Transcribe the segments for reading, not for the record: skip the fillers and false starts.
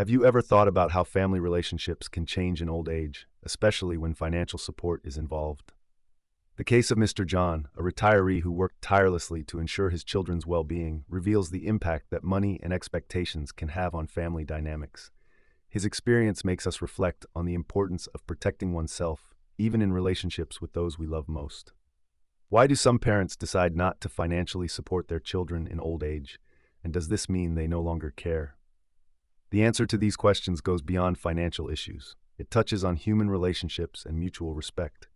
Have you ever thought about how family relationships can change in old age, especially when financial support is involved? The case of Mr. John, a retiree who worked tirelessly to ensure his children's well-being, reveals the impact that money and expectations can have on family dynamics. His experience makes us reflect on the importance of protecting oneself, even in relationships with those we love most. Why do some parents decide not to financially support their children in old age? And does this mean they no longer care? The answer to these questions goes beyond financial issues. It touches on human relationships and mutual respect.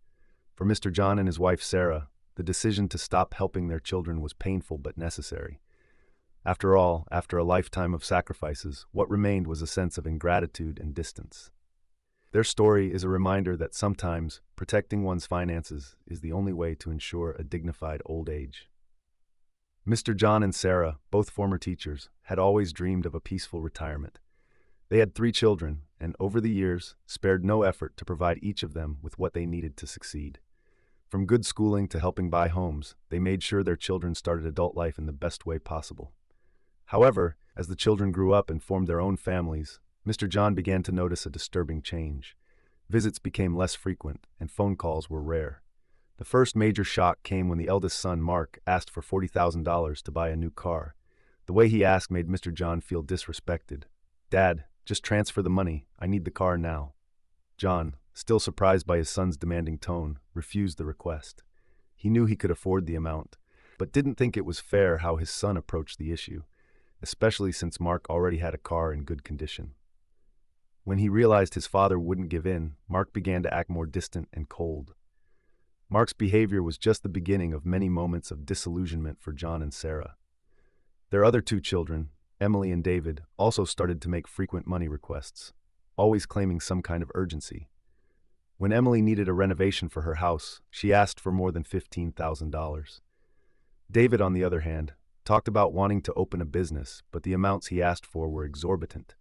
For Mr. John and his wife Sarah, the decision to stop helping their children was painful but necessary. After all, after a lifetime of sacrifices, what remained was a sense of ingratitude and distance. Their story is a reminder that sometimes protecting one's finances is the only way to ensure a dignified old age. Mr. John and Sarah, both former teachers, had always dreamed of a peaceful retirement. They had 3 children, and over the years, spared no effort to provide each of them with what they needed to succeed. From good schooling to helping buy homes, they made sure their children started adult life in the best way possible. However, as the children grew up and formed their own families, Mr. John began to notice a disturbing change. Visits became less frequent, and phone calls were rare. The first major shock came when the eldest son, Mark, asked for $40,000 to buy a new car. The way he asked made Mr. John feel disrespected. "Dad, just transfer the money. I need the car now." John, still surprised by his son's demanding tone, refused the request. He knew he could afford the amount, but didn't think it was fair how his son approached the issue, especially since Mark already had a car in good condition. When he realized his father wouldn't give in, Mark began to act more distant and cold. Mark's behavior was just the beginning of many moments of disillusionment for John and Sarah. Their other 2 children, Emily and David, also started to make frequent money requests, always claiming some kind of urgency. When Emily needed a renovation for her house, she asked for more than $15,000. David, on the other hand, talked about wanting to open a business, but the amounts he asked for were exorbitant.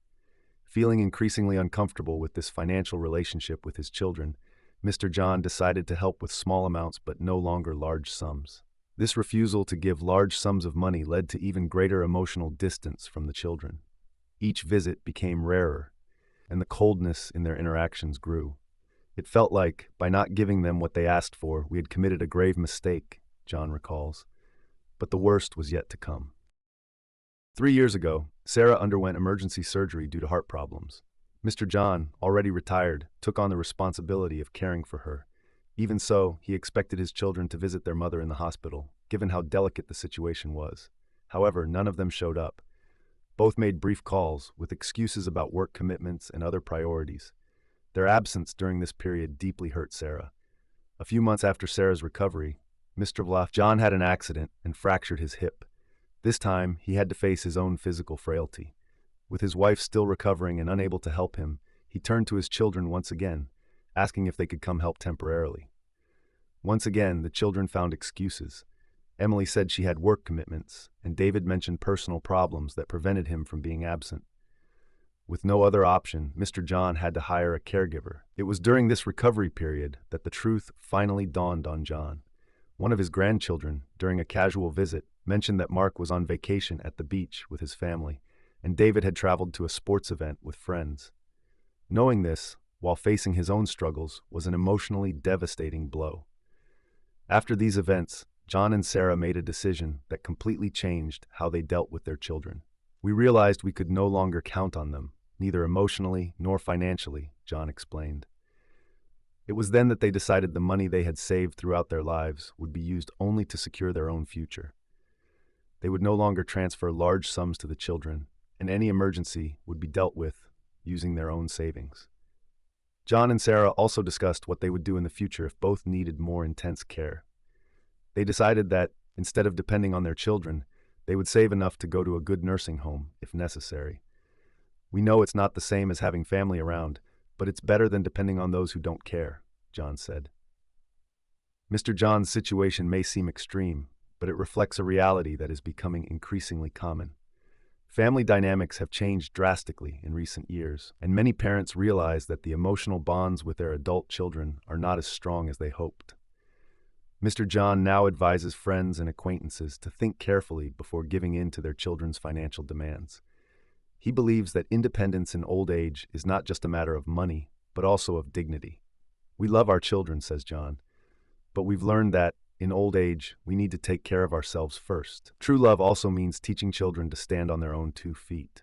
Feeling increasingly uncomfortable with this financial relationship with his children, Mr. John decided to help with small amounts but no longer large sums. This refusal to give large sums of money led to even greater emotional distance from the children. Each visit became rarer, and the coldness in their interactions grew. It felt like, by not giving them what they asked for, we had committed a grave mistake, John recalls. But the worst was yet to come. 3 years ago, Sarah underwent emergency surgery due to heart problems. Mr. John, already retired, took on the responsibility of caring for her. Even so, he expected his children to visit their mother in the hospital, given how delicate the situation was. However, none of them showed up. Both made brief calls, with excuses about work commitments and other priorities. Their absence during this period deeply hurt Sarah. A few months after Sarah's recovery, John had an accident and fractured his hip. This time, he had to face his own physical frailty. With his wife still recovering and unable to help him, he turned to his children once again, asking if they could come help temporarily. Once again, the children found excuses. Emily said she had work commitments, and David mentioned personal problems that prevented him from being absent. With no other option, Mr. John had to hire a caregiver. It was during this recovery period that the truth finally dawned on John. One of his grandchildren, during a casual visit, mentioned that Mark was on vacation at the beach with his family, and David had traveled to a sports event with friends. Knowing this, while facing his own struggles, was an emotionally devastating blow. After these events, John and Sarah made a decision that completely changed how they dealt with their children. "We realized we could no longer count on them, neither emotionally nor financially," John explained. It was then that they decided the money they had saved throughout their lives would be used only to secure their own future. They would no longer transfer large sums to the children, and any emergency would be dealt with using their own savings. John and Sarah also discussed what they would do in the future if both needed more intense care. They decided that, instead of depending on their children, they would save enough to go to a good nursing home, if necessary. "We know it's not the same as having family around, but it's better than depending on those who don't care," John said. Mr. John's situation may seem extreme, but it reflects a reality that is becoming increasingly common. Family dynamics have changed drastically in recent years, and many parents realize that the emotional bonds with their adult children are not as strong as they hoped. Mr. John now advises friends and acquaintances to think carefully before giving in to their children's financial demands. He believes that independence in old age is not just a matter of money, but also of dignity. We love our children, says John, but we've learned that, in old age, we need to take care of ourselves first. True love also means teaching children to stand on their own 2 feet.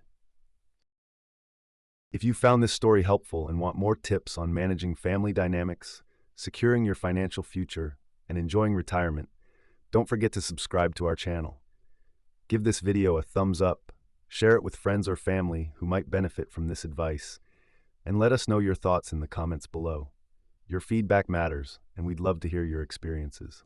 If you found this story helpful and want more tips on managing family dynamics, securing your financial future, and enjoying retirement, don't forget to subscribe to our channel. Give this video a thumbs up, share it with friends or family who might benefit from this advice, and let us know your thoughts in the comments below. Your feedback matters, and we'd love to hear your experiences.